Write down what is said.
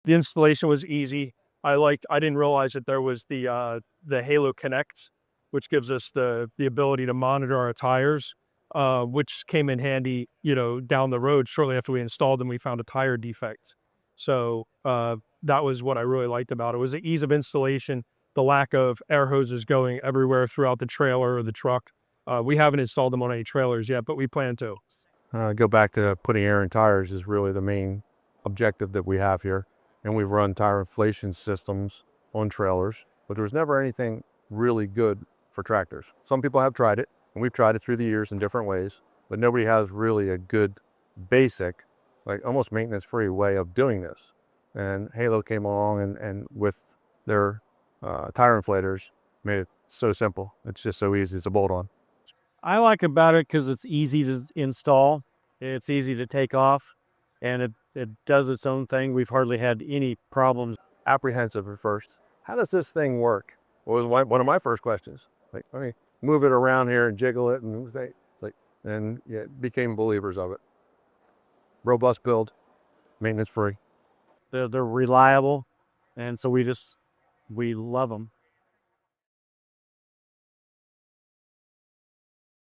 The installation was easy. I didn't realize that there was the Halo Connect, which gives us the ability to monitor our tires, which came in handy, down the road. Shortly after we installed them, we found a tire defect. So that was what I really liked about it, was the ease of installation, the lack of air hoses going everywhere throughout the trailer or the truck. We haven't installed them on any trailers yet, but we plan to. Go back to putting air in tires is really the main objective that we have here. And we've run tire inflation systems on trailers, but there was never anything really good for tractors. Some people have tried it, and we've tried it through the years in different ways, but nobody has really a good basic, like almost maintenance-free way of doing this. And Halo came along and with their tire inflators made it so simple. It's just so easy. It's a bolt on. I like about it because it's easy to install, it's easy to take off, and it does its own thing. We've hardly had any problems. Apprehensive at first. How does this thing work? Was one of my first questions. Like, okay, move it around here and jiggle it, and it's like, and yeah, became believers of it. Robust build, maintenance free. They're reliable, and so we love them.